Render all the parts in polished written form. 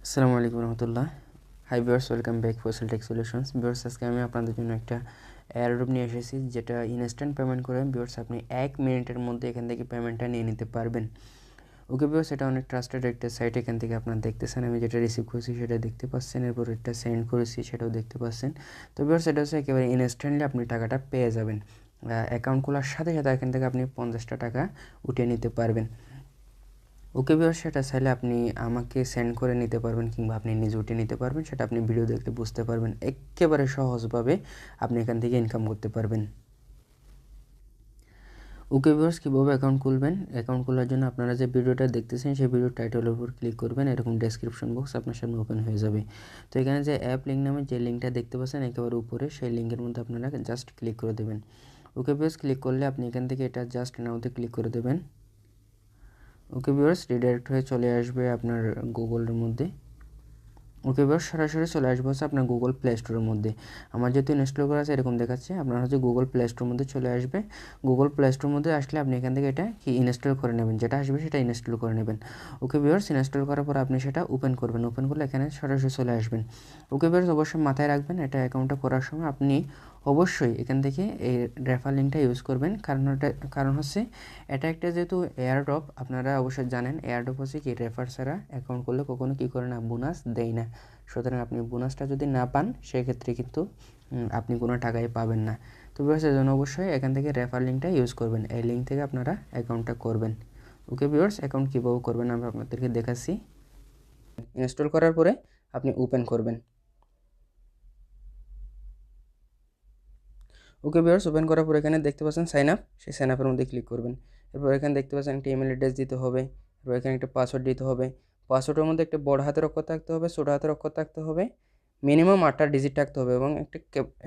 আসসালামু আলাইকুম রহমতুল্লাহ। Hi viewers, welcome back ফসল টেক সলিউশনস। ভিউয়ার্স, আজকে আমি আপনাদের জন্য একটা এয়ারড্রপ নিয়ে এসেছি, যেটা ইনস্ট্যান্ট পেমেন্ট করে ভিউয়ার্স আপনি 1 মিনিটের মধ্যে এখান থেকে পেমেন্টটা নিয়ে নিতে পারবেন। ওকে ভিউয়ার্স, এটা অনেক ট্রাস্টেড একটা সাইট। এখান থেকে আপনারা দেখতেছেন, আমি যেটা রিসিভ করেছি সেটা দেখতে পাচ্ছেন, এরপর এটা সেন্ড করেছি সেটাও দেখতে পাচ্ছেন। তো ভিউয়ার্স, এটা হচ্ছে একেবারে ইনস্ট্যান্টলি আপনি টাকাটা পেয়ে যাবেন। অ্যাকাউন্ট খোলার সাথে সাথে এখান থেকে আপনি 50টা টাকা উঠিয়ে নিতে পারবেন। ওকে ভিউয়ার্স, সেটা চাইলে আপনি আমাকে সেন্ড করে নিতে পারবেন কিংবা আপনি নিজে উঠিয়ে নিতে পারবেন, সেটা আপনি ভিডিও দেখলে বুঝতে পারবেন। একেবারে সহজভাবে আপনি এখান থেকে ইনকাম করতে পারবেন। ওকে ভিউয়ার্স, কীভাবে অ্যাকাউন্ট খুলবেন? অ্যাকাউন্ট খোলার জন্য আপনারা যে ভিডিওটা দেখতেছেন সেই ভিডিওর টাইটেলের উপর ক্লিক করবেন, এরকম ডেসক্রিপশন বক্স আপনার সামনে ওপেন হয়ে যাবে। তো এখানে যে অ্যাপ লিঙ্ক নামে যে লিঙ্কটা দেখতে পাচ্ছেন একেবারে উপরে, সেই লিঙ্কের মধ্যে আপনারা জাস্ট ক্লিক করে দেবেন। ওকে ভিউয়ার্স, ক্লিক করলে আপনি এখান থেকে এটা জাস্ট নাওতে ক্লিক করে দেবেন। ওকে ভিউয়ার্স, রিডাইরেক্ট হয়ে চলে আসবে আপনার গুগলের মধ্যে। ওকে ভিউয়ার্স, সরাসরি চলে আসবে হচ্ছে আপনার গুগল প্লে স্টোরের মধ্যে। আমার যেহেতু ইনস্টল করা আছে এরকম দেখাচ্ছে, আপনার হচ্ছে গুগল প্লে স্টোরের মধ্যে চলে আসবে। গুগল প্লে স্টোরের মধ্যে আসলে আপনি এখান থেকে এটা কি ইনস্টল করে নেবেন, যেটা আসবে সেটা ইনস্টল করে নেবেন। ওকে ভিউয়ার্স, ইনস্টল করার পর আপনি সেটা ওপেন করবেন। ওপেন করলে এখানে সরাসরি চলে আসবেন। ওকে ভিউয়ার্স, অবশ্যই মাথায় রাখবেন, এটা অ্যাকাউন্টটা করার সময় আপনি অবশ্যই এখান থেকে এই রেফার লিঙ্কটা ইউজ করবেন। কারণ হচ্ছে এটা একটা যেহেতু এয়ারড্রপ, আপনারা অবশ্যই জানেন এয়ারড্রপ হচ্ছে কি রেফার ছাড়া অ্যাকাউন্ট করলে কখনো কী করে না, বোনাস দেয় না। সুতরাং আপনি বোনাসটা যদি না পান সেক্ষেত্রে কিন্তু আপনি কোনো টাকাই পাবেন না। তো ভিউয়ার্স, এজন্য অবশ্যই এখান থেকে রেফার লিঙ্কটা ইউজ করবেন। এই লিঙ্ক থেকে আপনারা অ্যাকাউন্টটা করবেন। ওকে ভিউয়ার্স, অ্যাকাউন্ট কীভাবে করবেন আমি আপনাদেরকে দেখাচ্ছি। ইনস্টল করার পরে আপনি ওপেন করবেন। ওকে ভিউয়ার্স, ওপেন করার পর এখানে দেখতে পাচ্ছেন সাইন আপ, সেই সাইন আপের মধ্যে ক্লিক করবেন। এরপর এখানে দেখতে পাচ্ছেন একটা ইমেল অ্যাড্রেস দিতে হবে। এরপর এখানে একটা পাসওয়ার্ড দিতে হবে। পাসওয়ার্ডের মধ্যে একটা বড় হাতের অক্ষর থাকতে হবে, ছোটো হাতের অক্ষর থাকতে হবে, মিনিমাম 8টা ডিজিট থাকতে হবে এবং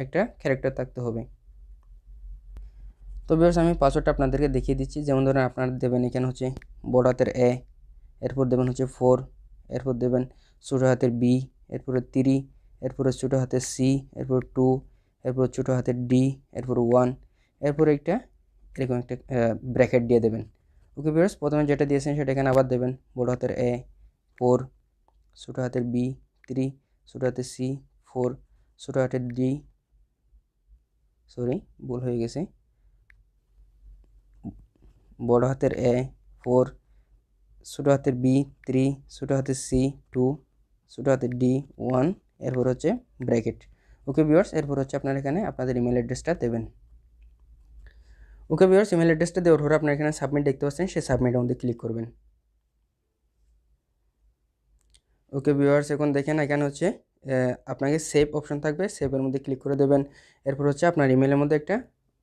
একটা ক্যারেক্টার থাকতে হবে। তো ভিউয়ার্স, আমি পাসওয়ার্ডটা আপনাদেরকে দেখিয়ে দিচ্ছি। যেমন ধরেন আপনারা দেবেন এখানে হচ্ছে বড় হাতের এ, এরপর দেবেন হচ্ছে 4, এরপর দেবেন ছোটো হাতের বি, এরপরে 3, এরপরে ছোটো হাতের সি, এরপর 2, এরপর ছোটো হাতের ডি, এরপর 1, এরপর এরকম একটা ব্র্যাকেট দিয়ে দেবেন। ওকে ভিউয়ার্স, প্রথমে যেটা দিয়েছেন সেটা এখানে আবার দেবেন। বড় হাতের এ 4, ছোটো হাতের বি 3, ছোটো হাতের সি 4, ছোটো হাতের ডি, সরি ভুল হয়ে গেছে, বড় হাতের এ 4, ছোটো হাতের বি 3, ছোটো হাতের সি 2, ছোটো হাতের ডি 1, এরপর হচ্ছে ব্র্যাকেট। ওকে ভিউয়ার্স, এরপর হচ্ছে আপনারা এখানে আপনাদের ইমেল অ্যাড্রেসটা দেবেন। ওকে ভিউয়ার্স, ইমেল অ্যাড্রেসটা দেওয়ার পর আপনারা এখানে সাবমিট দেখতে পাচ্ছেন, সেই সাবমিটের মধ্যে ক্লিক করবেন। ওকে ভিউয়ার্স, এখন দেখেন এখানে হচ্ছে আপনাকে সেভ অপশন থাকবে, সেভের মধ্যে ক্লিক করে দেবেন। এরপর হচ্ছে আপনার ইমেলের মধ্যে একটা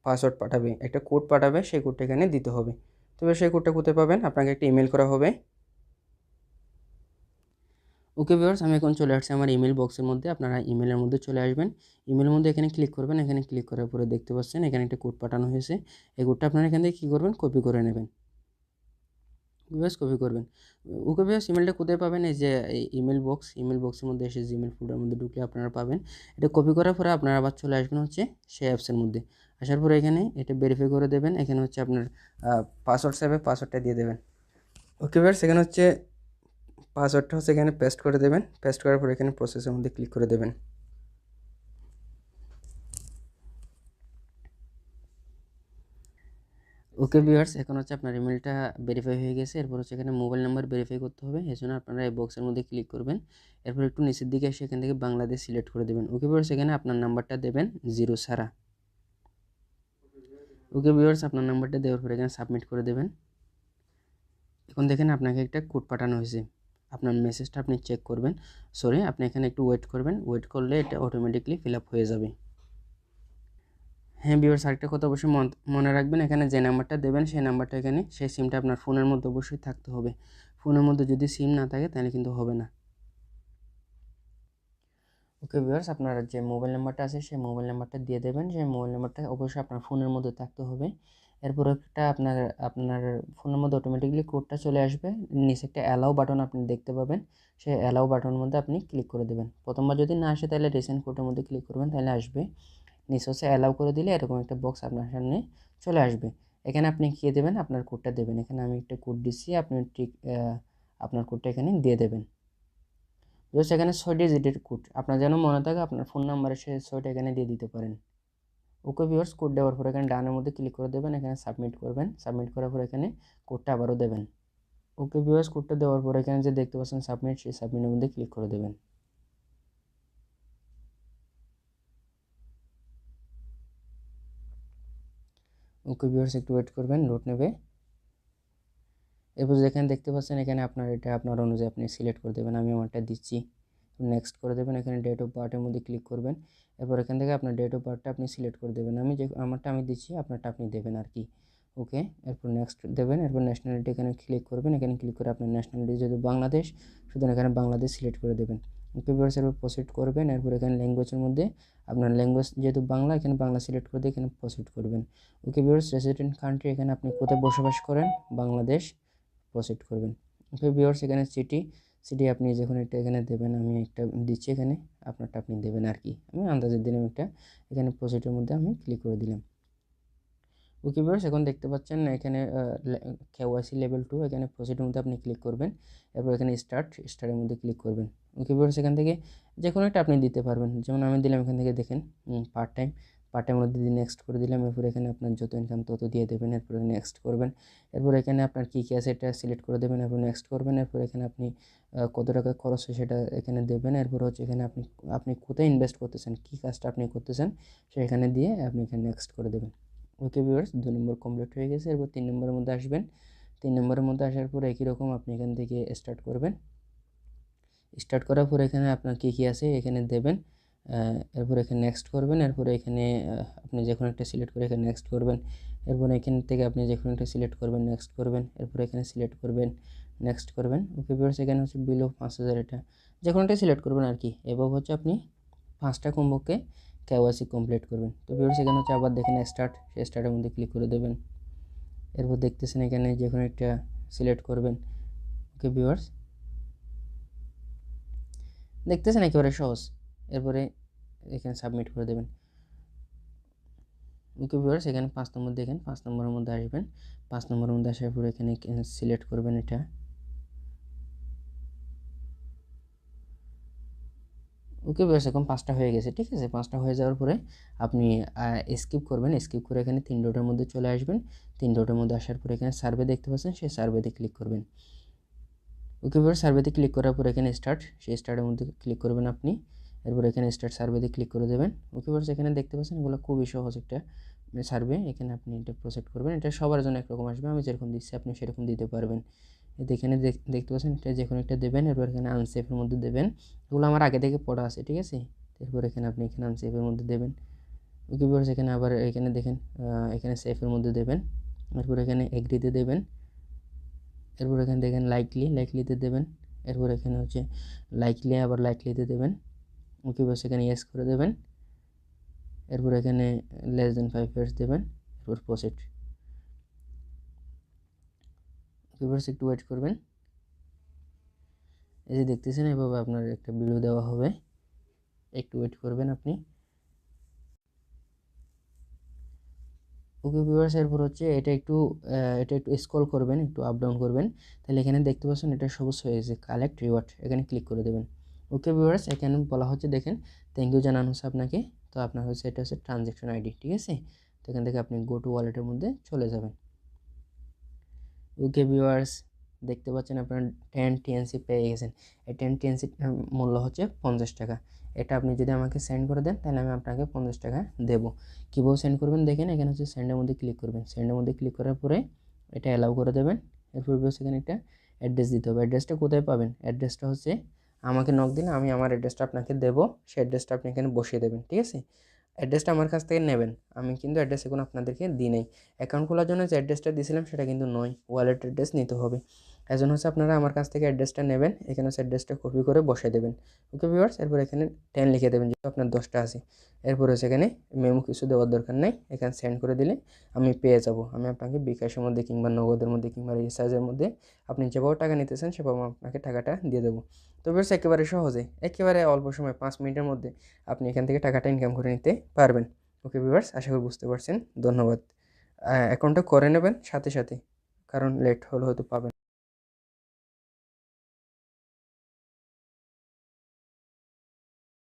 পাসওয়ার্ড পাঠাবে, একটা কোড পাঠাবে, সেই কোডটা এখানে দিতে হবে। তবে সেই কোডটা কোথায় পাবেন? আপনাকে একটা ইমেল করা হবে। ওকে ভিউয়ার্স, আমি এখন চলে আসছি আমার ইমেল বক্সের মধ্যে। আপনারা ইমেলের মধ্যে চলে আসবেন। ইমেলের মধ্যে এখানে ক্লিক করবেন। এখানে ক্লিক করার পরে দেখতে পাচ্ছেন এখানে একটা কোড পাঠানো হয়েছে। এই কোডটা আপনারা এখান থেকে কী করবেন? কপি করে নেবেন। ভিউয়ার্স, কপি করবেন। ওকে ভিউয়ার্স, ইমেলটা কোথায় পাবেন? এই যে ইমেল বক্স, ইমেল বক্সের মধ্যে এসে জিমেল ফোল্ডারের মধ্যে ঢুকলে আপনারা পাবেন। এটা কপি করার পরে আপনারা আবার চলে আসবেন হচ্ছে সেই অ্যাপসের মধ্যে। আসার পরে এখানে এটা ভেরিফাই করে দেবেন। এখানে হচ্ছে আপনার পাসওয়ার্ড সেভে পাসওয়ার্ডটা দিয়ে দেবেন। ওকে ভিউয়ার্স, এখানে হচ্ছে পাসওয়ার্ডটা হচ্ছে এখানে পেস্ট করে দেবেন। পেস্ট করার পর এখানে প্রসেসের মধ্যে ক্লিক করে দেবেন। ওকে ভিউয়ার্স, এখন হচ্ছে আপনার ইমেলটা ভেরিফাই হয়ে গেছে। এরপর হচ্ছে এখানে মোবাইল নাম্বার ভেরিফাই করতে হবে, এই জন্য আপনারা এই বক্সের মধ্যে ক্লিক করবেন। এরপর একটু নিচের দিকে এসে এখান থেকে বাংলাদেশ সিলেক্ট করে দেবেন। ওকে ভিউয়ার্স, এখানে আপনার নাম্বারটা দেবেন 0 ছাড়া। ওকে ভিউয়ার্স, আপনার নাম্বারটা দেওয়ার পর এখানে সাবমিট করে দেবেন। এখন দেখেন আপনাকে একটা কোড পাঠানো হয়েছে। আপনার মেসেজটা আপনি চেক করবেন, সরি আপনি এখানে একটু ওয়েট করবেন। ওয়েট করলে এটা অটোমেটিকলি ফিল আপ হয়ে যাবে। হ্যাঁ ভিউয়ার্স, আরেকটা কথা অবশ্যই মনে রাখবেন, এখানে যে নাম্বারটা দেবেন সেই নাম্বারটা এখানে সেই সিমটা আপনার ফোনের মধ্যে অবশ্যই থাকতে হবে। ফোনের মধ্যে যদি সিম না থাকে তাহলে কিন্তু হবে না। ওকে ভিউয়ার্স, আপনার যে মোবাইল নাম্বারটা আছে সেই মোবাইল নাম্বারটা দিয়ে দেবেন। সেই মোবাইল নাম্বারটা অবশ্যই আপনার ফোনের মধ্যে থাকতে হবে। এরপর একটা আপনার ফোনের মধ্যে অটোমেটিকলি কোডটা চলে আসবে। নিচে একটা অ্যালাউ বাটন আপনি দেখতে পাবেন, সেই অ্যালাউ বাটনের মধ্যে আপনি ক্লিক করে দেবেন। প্রথমবার যদি না আসে তাহলে রিসেন্ট কোডের মধ্যে ক্লিক করবেন, তাহলে আসবে। নিচে হচ্ছে অ্যালাউ করে দিলে এরকম একটা বক্স আপনার সামনে চলে আসবে। এখানে আপনি কী দেবেন? আপনার কোডটা দেবেন। এখানে আমি একটা কোড দিচ্ছি, আপনি ঠিক আপনার কোডটা এখানে দিয়ে দেবেন। জাস্ট এখানে 6 ডিজিটের কোড, আপনার যেন মনে থাকে আপনার ফোন নাম্বারের সাথে 6টা এখানে দিয়ে দিতে পারেন। ওকে ভিউয়ার্স, কোড দেওয়ার পর এখানে ডানের মধ্যে ক্লিক করে দেবেন, এখানে সাবমিট করবেন, সাবমিট করার পর এখানে কোডটা আবারও দেবেন। ওকে ভিউয়ার্স, কোডটা দেওয়ার পর এখানে যে দেখতে পাচ্ছেন সাবমিট, সেই সাবমিটের মধ্যে ক্লিক করে দেবেন। ওকে ভিউয়ার্স, একটু ওয়েট করবেন, লোড নেবে। এরপর যেখানে দেখতে পাচ্ছেন এখানে আপনার এটা আপনার অনুযায়ী আপনি সিলেক্ট করে দেবেন। আমি আমারটা দিচ্ছি, নেক্সট করে দেবেন। এখানে ডেট অফ বার্থের মধ্যে ক্লিক করবেন। এরপর এখান থেকে আপনার ডেট অফ বার্থটা আপনি সিলেক্ট করে দেবেন। আমি যে আমারটা আমি দিচ্ছি, আপনারটা আপনি দেবেন আর কি। ওকে, এরপর নেক্সট দেবেন। এরপর ন্যাশনালিটি এখানে ক্লিক করবেন। এখানে ক্লিক করে আপনার ন্যাশনালিটি যেহেতু বাংলাদেশ, সুতরাং এখানে বাংলাদেশ সিলেক্ট করে দেবেন। ওকে ভিউয়ার্স, এরপর প্রসিড করবেন। এরপর এখানে ল্যাঙ্গুয়েজের মধ্যে আপনার ল্যাঙ্গুয়েজ যেহেতু বাংলা, এখানে বাংলা সিলেক্ট করে দিয়ে এখানে প্রসিড করবেন। ওকে ভিউয়ার্স, রেসিডেন্ট কান্ট্রি এখানে আপনি কোথায় বসবাস করেন, বাংলাদেশ, প্রসিড করবেন। ওকে ভিউয়ার্স, এখানে সিটি আপনি যখন একটা এখানে দেবেন, আমি একটা দিচ্ছি এখানে, আপনারটা আপনি দেবেন আর কি। আমি আন্দাজে দিলাম একটা, এখানে প্রসিডের মধ্যে আমি ক্লিক করে দিলাম। ওকে ভিউয়ার্স, এখন দেখতে পাচ্ছেন এখানে KYC লেভেল 2, এখানে প্রসিডের মধ্যে আপনি ক্লিক করবেন। এরপর এখানে স্টারের মধ্যে ক্লিক করবেন। ওকে ভিউয়ার্স, এখান থেকে যে কোনো একটা আপনি দিতে পারবেন, যেমন আমি দিলাম এখান থেকে দেখেন পার্ট টাইমের মধ্যে দিয়ে নেক্সট করে দিলাম। এরপর এখানে আপনার যত ইনকাম তত দিয়ে দেবেন। এরপর নেক্সট করবেন। এরপর এখানে আপনার কী কী আছে এটা সিলেক্ট করে দেবেন। এরপর নেক্সট করবেন। এরপর এখানে আপনি কত টাকা খরচ হয় সেটা এখানে দেবেন। এরপর হচ্ছে এখানে আপনি কোথায় ইনভেস্ট করতেছেন, কী কাজটা আপনি করতেছেন সেখানে দিয়ে আপনি এখানে নেক্সট করে দেবেন। ওকে ভিউয়ার্স, 2 নম্বর কমপ্লিট হয়ে গেছে। এরপর 3 নম্বরের মধ্যে আসবেন। 3 নম্বরের মধ্যে আসার পর একই রকম আপনি এখান থেকে স্টার্ট করবেন। স্টার্ট করার পর এখানে আপনার কী কী আছে এখানে দেবেন। এরপর এখানে নেক্সট করবেন। এরপর এখানে আপনি যে কোনো একটা সিলেক্ট করে এখানে নেক্সট করবেন। এরপর এখান থেকে আপনি যে কোনো একটা সিলেক্ট করবেন, নেক্সট করবেন। এরপর এখানে সিলেক্ট করবেন, নেক্সট করবেন। ওকে ভিউয়ার্স, এখানে হচ্ছে বিলো 5000, এটা যে কোনো একটা সিলেক্ট করবেন আর কি। এবার হচ্ছে আপনি 5টা কমপক্ষে KYC কমপ্লিট করবেন। তো ভিউয়ার্স, এখানে হচ্ছে আবার দেখেন স্টার্ট, সেই স্টার্টের মধ্যে ক্লিক করে দেবেন। এরপর দেখতেছেন এখানে যে কোনো একটা সিলেক্ট করবেন। ওকে ভিউয়ার্স, দেখতেছেন একেবারে সহজ। এরপরে এখানে সাবমিট করে দেবেন। ওকে ভিউয়ার্স, এখানে 5 নম্বর দেখেন, 5 নম্বরের মধ্যে আসবেন। 5 নম্বরের মধ্যে আসার পর এখানে সিলেক্ট করবেন এটা। ওকে ভিউয়ার্স, এখন 5টা হয়ে গেছে, ঠিক আছে। 5টা হয়ে যাওয়ার পরে আপনি স্কিপ করবেন। স্কিপ করে এখানে 3 ডটের মধ্যে চলে আসবেন। 3 ডটের মধ্যে আসার পর এখানে সার্ভে দেখতে পাচ্ছেন, সেই সার্ভেতে ক্লিক করবেন। ওকে ভিউয়ার্স, সার্ভেতে ক্লিক করার পর এখানে স্টার্ট, সেই স্টার্টের মধ্যে ক্লিক করবেন আপনি। এরপর এখানে স্টার্ট সার্ভেতে ক্লিক করে দেবেন। ওকে ভিউয়ার্স, এখানে দেখতে পাচ্ছেন এগুলো খুবই সহজ একটা সার্ভে। এখানে আপনি এটা প্রসিড করবেন। এটা সবার জন্য একরকম আসবে, আমি যেরকম দিচ্ছি আপনি সেরকম দিতে পারবেন। এখানে দেখতে পাচ্ছেন এটা যে কোনো একটা দেবেন। এরপর এখানে আনসেফের মধ্যে দেবেন। এগুলো আমার আগে থেকে পড়া আছে, ঠিক আছে। এরপর এখানে আপনি এখানে আনসেফের মধ্যে দেবেন। ওকে ভিউয়ার্স, এখানে আবার এখানে দেখেন এখানে সেফের মধ্যে দেবেন। এরপর এখানে এগ্রিতে দেবেন। এরপর এখানে দেখেন লাইকলিতে দেবেন। এরপর এখানে হচ্ছে আবার লাইকলিতে দেবেন। ওকে বাস, এখানে ইয়েস করে দেবেন। এরপর এখানে লেস দেন 5 ইয়ার্স দেবেন। এরপর প্রসিড। ওকে বাস, একটু ওয়েট করবেন। এই যে দেখতেছেন এভাবে আপনার একটা বিল দেওয়া হবে, একটু ওয়েট করবেন আপনি। ওকে ভিউয়ার্স, এরপর হচ্ছে এটা একটু স্ক্রল করবেন, একটু আপ ডাউন করবেন। তাহলে এখানে দেখতে পাচ্ছেন এটা সবুজ হয়ে গেছে, কালেক্ট রিওয়ার্ড, এখানে ক্লিক করে দেবেন। ওকে ভিউয়ার্স, এখানে বলা হচ্ছে দেখেন থ্যাংক ইউ জানানো হচ্ছে আপনাকে। তো আপনার হচ্ছে এটা হচ্ছে ট্রানজ্যাকশন আইডি, ঠিক আছে। তো এখান থেকে আপনি গো টু ওয়ালেটের মধ্যে চলে যাবেন। ওকে ভিউয়ার্স, দেখতে পাচ্ছেন আপনার 10 TNC পেয়ে গেছেন। এই 10 TNC মূল্য হচ্ছে 50 টাকা। এটা আপনি যদি আমাকে সেন্ড করে দেন তাহলে আমি আপনাকে 50 টাকা দেবো। কীভাবে সেন্ড করবেন দেখেন, এখানে হচ্ছে সেন্ডের মধ্যে ক্লিক করবেন। সেন্ডের মধ্যে ক্লিক করার পরে এটা অ্যালাউ করে দেবেন। এরপর এখানে একটা অ্যাড্রেস দিতে হবে। অ্যাড্রেসটা কোথায় পাবেন, অ্যাড্রেসটা হচ্ছে আমাকে নক দিলে আমি আমার অ্যাড্রেসটা আপনাকে দেবো, সেই অ্যাড্রেসটা আপনি এখানে বসিয়ে দেবেন, ঠিক আছে। অ্যাড্রেসটা আমার কাছ থেকে নেবেন, আমি কিন্তু অ্যাড্রেস এখন আপনাদেরকে দিই নাই। অ্যাকাউন্ট খোলার জন্য যে অ্যাড্রেসটা দিয়েছিলাম সেটা কিন্তু নয়, ওয়ালেট অ্যাড্রেস নিতে হবে। এজন্য হচ্ছে আপনারা আমার কাছ থেকে অ্যাড্রেসটা নেবেন, এখানে হচ্ছে অ্যাড্রেসটা কপি করে বসিয়ে দেবেন। ওকে ভিউয়ার্স, এরপর এখানে 10 লিখে দেবেন, যেহেতু আপনার 10টা আছে। এরপর হচ্ছে এখানে মেমো কিছু দেওয়ার দরকার নেই, এখানে সেন্ড করে দিলে আমি পেয়ে যাব। আমি আপনাকে বিকাশের মধ্যে কিংবা নগদের মধ্যে কিংবা রিচার্জের মধ্যে আপনি যেভাবে টাকা নিতেছেন সেভাবে আপনাকে টাকাটা দিয়ে দেবো। তো ভিউয়ার্স, একেবারে সহজে, একেবারে অল্প সময় 5 মিনিটের মধ্যে আপনি এখান থেকে টাকাটা ইনকাম করে নিতে পারবেন। ওকে ভিউয়ার্স, আশা করি বুঝতে পারছেন। ধন্যবাদ। অ্যাকাউন্টটা করে নেবেন সাথে সাথে, কারণ লেট হলে হয়তো পাবেন।